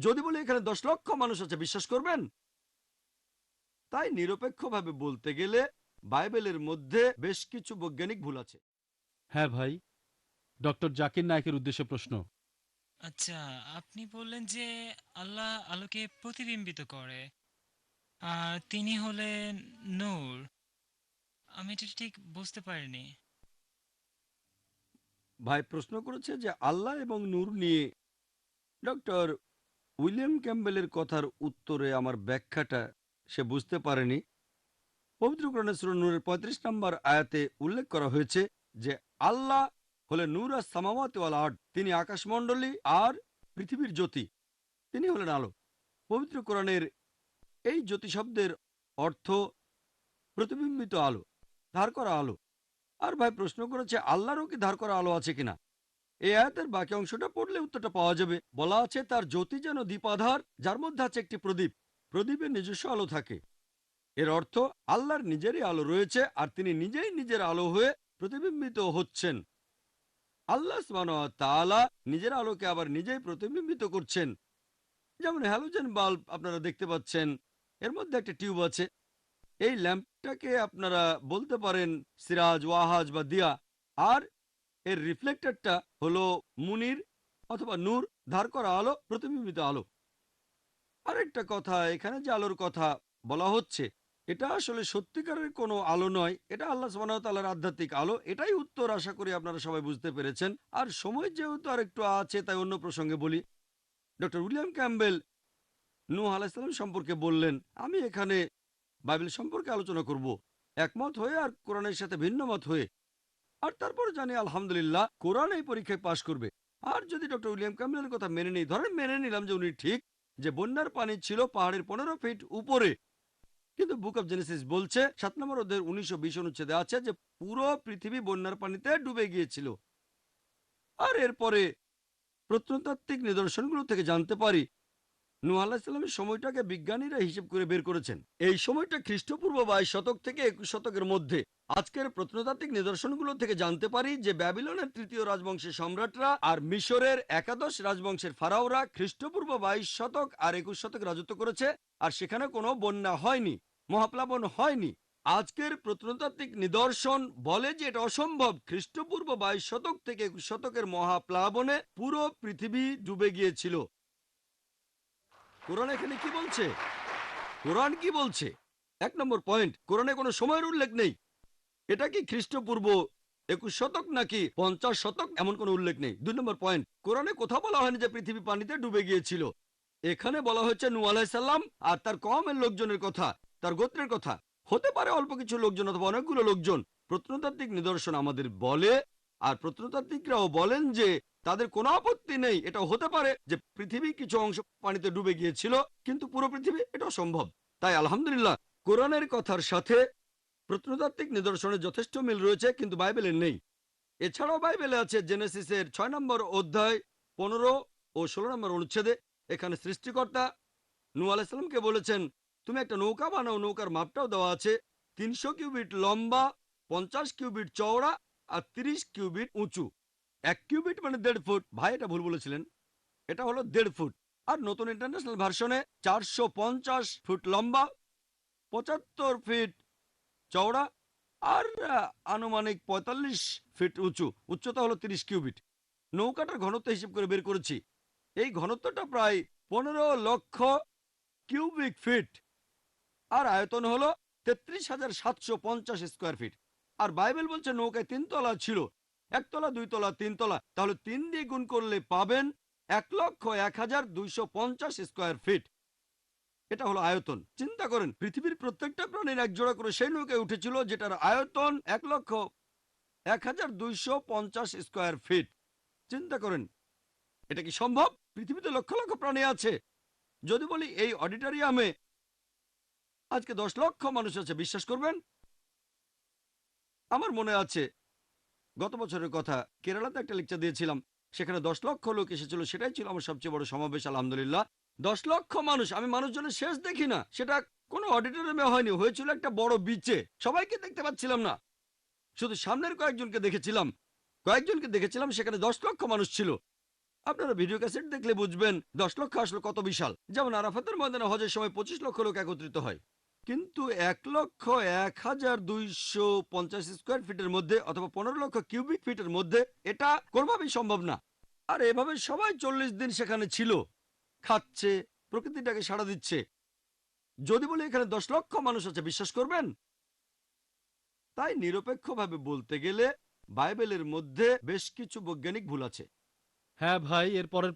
যদি বলি এখানে 10 লক্ষ মানুষ আছে, বিশ্বাস করবেন? তাই নিরপেক্ষভাবে বলতে গেলে বাইবেলের মধ্যে বেশ কিছু বৈজ্ঞানিক ভুল আছে। হ্যাঁ ভাই, ডক্টর জাকির নায়েকের উদ্দেশ্যে প্রশ্ন। আচ্ছা, আপনি বললেন যে আল্লাহ আলোকে প্রতিবিম্বিত করে আর তিনি হলেন নূর। আমি এটা ঠিক বুঝতে পারিনি। ভাই প্রশ্ন করেছে যে আল্লাহ এবং নূর নিয়ে। ডক্টর উইলিয়াম ক্যাম্বেলের কথার উত্তরে আমার ব্যাখ্যাটা সে বুঝতে পারেনি। পবিত্র কোরআনে সূরা নূরের 35 নম্বর আয়াতে উল্লেখ করা হয়েছে যে আল্লাহ হলেন নূর আর সামাওয়াতি ওয়াল আরদ, তিনি আকাশমণ্ডলী আর পৃথিবীর জ্যোতি, তিনি হলেন আলো। পবিত্র কোরআনের এই জ্যোতি শব্দের অর্থ প্রতিবিম্বিত আলো, ধার করা আলো। আর ভাই প্রশ্ন করেছে আল্লাহরও কি ধার করা আলো আছে কিনা। এই আয়াতের বাকি অংশটা পড়লে উত্তরটা পাওয়া যাবে। বলা আছে তার জ্যোতি যেন দীপাধার, যার মধ্যে আছে একটি প্রদীপ, প্রদীপের নিজস্ব আলো থাকে। এর অর্থ আল্লাহর নিজেরই আলো রয়েছে আর তিনি নিজেই নিজের আলো হয়ে প্রতিবিম্বিত হচ্ছেন। আল্লাহ সুবহানাহু ওয়া তাআলা নিজের আলোকে আবার নিজেই প্রতিবিম্বিত করছেন। যেমন হ্যালোজেন বাল্ব আপনারা দেখতে পাচ্ছেন, এর মধ্যে একটা টিউব আছে। এই ল্যাম্পটাকে আপনারা বলতে পারেন সিরাজ, ওয়াহাজ বা দিয়া। আর এর রিফ্লেক্টরটা হলো মুনির অথবা নূর, ধার করা আলো, প্রতিবিম্বিত আলো। আরেকটা কথা, এখানে যে আলোর কথা বলা হচ্ছে এটা আসলে সত্যিকারের কোনো আলো নয়, এটা আল্লাহ সুবহানাহু ওয়া তাআলার আধ্যাত্মিক আলো। এটাই উত্তর, আশা করি আপনারা সবাই বুঝতে পেরেছেন। আর সময় যেহেতু আর একটু আছে তাই অন্য প্রসঙ্গে বলি। ডক্টর উইলিয়াম ক্যাম্বেল নূহ আলাইহিস সালাম সম্পর্কে বললেন, আমি এখানে বাইবেল সম্পর্কে আলোচনা করব একমত হয়ে আর কোরআনের সাথে ভিন্ন মত হয়ে। আর তারপর জানি আলহামদুলিল্লাহ কোরআন এই পরীক্ষায় পাশ করবে। আর যদি ডক্টর উইলিয়াম ক্যাম্বেলের কথা মেনে নিই, ধরেন মেনে নিলাম যে উনি ঠিক, যে বন্যার পানি ছিল পাহাড়ের 15 ফিট উপরে, কিন্তু বুক অব জেনেসিস বলছে 7 নম্বর অধ্যায়ের 19-20 অনুচ্ছেদে আছে যে পুরো পৃথিবী বন্যার পানিতে ডুবে গিয়েছিল। আর এরপরে প্রত্নতাত্ত্বিক নিদর্শনগুলো থেকে জানতে পারি নূহ আলাইহিস সালামের সময়টাকে বিজ্ঞানীরা হিসেব করে বের করেছেন। এই সময়টা খ্রিস্টপূর্ব 22 শতক থেকে 21 শতকের মধ্যে। আজকের প্রত্নতাত্ত্বিক নিদর্শনগুলো থেকে জানতে পারি যে ব্যাবিলনের 3য় রাজবংশের সম্রাটরা আর মিশরের একাদশ রাজবংশের ফারাওরা খ্রিস্টপূর্ব 22 শতক আর 21 শতক রাজত্ব করেছে। আর সেখানে কোনো বন্যা হয়নি, মহাপ্লাবন হয়নি। আজকের প্রত্নতাত্ত্বিক নিদর্শন বলে যে এটা অসম্ভব। খ্রিস্টপূর্ব 22 শতক থেকে 21 শতকের মহাপ্লাবনে পুরো পৃথিবী ডুবে গিয়েছিল। কোরআন এখানে কি বলছে? কোরআন কি বলছে? 1 নম্বর পয়েন্ট, কোরআনে কোনো সময়ের উল্লেখ নেই। এটা কি খ্রিস্টপূর্ব 21 শতক নাকি 50 শতক, এমন কোনো উল্লেখ নেই। 2 নম্বর পয়েন্ট, কোরআনে কোথাও বলা হয়নি যে পৃথিবী পানিতে ডুবে গিয়েছিল। এখানে বলা হয়েছে নূহ আলাইহিস সালাম আর তার কওমের লোকজনের কথা, তার গোত্রের কথা। হতে পারে অল্প কিছু লোকজন অথবা অনেকগুলো লোকজন। প্রত্নতাত্ত্বিক নিদর্শন আমাদের বলে, আর প্রত্নতাত্ত্বিকরাও বলেন যে তাদের কোনো আপত্তি নেই, এটা হতে পারে যে পৃথিবী কিছু অংশ পানিতে ডুবে গিয়েছিল, কিন্তু পুরো পৃথিবী এটা অসম্ভব। তাই আলহামদুলিল্লাহ কোরআনের কথার সাথে প্রত্নতাত্ত্বিক নিদর্শনের যথেষ্ট মিল রয়েছে, কিন্তু বাইবেলের নেই। এছাড়াও বাইবেলে আছে জেনেসিসের 6 নম্বর অধ্যায় 15 ও 16 নম্বর অনুচ্ছেদে। এখানে সৃষ্টিকর্তা নূহ আলাইহিস সালামকে বলেছেন তুমি একটা নৌকা বানাও। নৌকার মাপটাও দেওয়া আছে, 300 কিউবিট লম্বা, 50 কিউবিট চওড়া আর 30 কিউবিট উঁচু। 1 কিউবিট মানে 1.5 ফুট। ভাই এটা ভুল বলেছিলেন, এটা হলো 1.5 ফুট। আর নতুন ইন্টারন্যাশনাল ভার্সনে 450 ফুট লম্বা, 75 ফিট চওড়া আর আনুমানিক 45 ফিট উঁচু। উচ্চতা হলো 30 কিউবিট। নৌকাটার ঘনত্ব হিসেব করে বের করেছি, এই ঘনত্বটা প্রায় 15 লক্ষ কিউবিক ফিট। আর আয়তন হলো 33,750 স্কোয়ার ফিট। আর বাইবেল বলছে নৌকায় 3 তলা ছিল, 1 তলা, 2 তলা, 3 তলা। তাহলে 3 দিয়ে গুণ করলে পাবেন 1,01,250 স্কোয়ার ফিট। এটা হলো আয়তন। চিন্তা করেন পৃথিবীর প্রত্যেকটা প্রাণীর এক জোড়া করে সেই নৌকায় উঠেছিল যেটার আয়তন 1,01,250 স্কোয়ার ফিট। চিন্তা করেন, এটা কি সম্ভব? পৃথিবীতে লক্ষ লক্ষ প্রাণী আছে। যদি বলি এই অডিটোরিয়ামে আজকে 10 লক্ষ মানুষ আছে, বিশ্বাস করবেন? আমার মনে আছে গত বছরের কথা, কেরালাতে একটা লেকচার দিয়েছিলাম, সেখানে 10 লক্ষ লোক এসেছিল। সেটাই ছিল আমার সবচেয়ে বড় সমাবেশ আলহামদুলিল্লাহ। 10 লক্ষ মানুষ। আমি মানুষজনের শেষ দেখি না, সেটা কোনো অডিটোরিয়ামে হয়নি, হয়েছিল একটা বড় বিচে। সবাইকে দেখতে পাচ্ছিলাম না, শুধু সামনের কয়েকজনকে দেখেছিলাম। সেখানে 10 লক্ষ মানুষ ছিল। আপনারা ভিডিও ক্যাসেট দেখলে বুঝবেন 10 লক্ষ আসলে কত বিশাল। যেমন আরাফাতের ময়দানে হজের সময় 25 লক্ষ লোক একত্রিত হয়, কিন্তু 1,01,250 স্কোয়ার ফিটের মধ্যে অথবা 15 লক্ষ কিউবিক ফিটের মধ্যে এটা কোনোভাবেই সম্ভব না। আর এভাবে সবাই 40 দিন সেখানে ছিল, খাচ্ছে, প্রকৃতিটাকে সাড়া দিচ্ছে। যদি বলি এখানে 10 লক্ষ মানুষ আছে, বিশ্বাস করবেন? তাই নিরপেক্ষভাবে বলতে গেলে বাইবেলের মধ্যে বেশ কিছু বৈজ্ঞানিক ভুল আছে। হ্যাঁ ভাই, এর পরের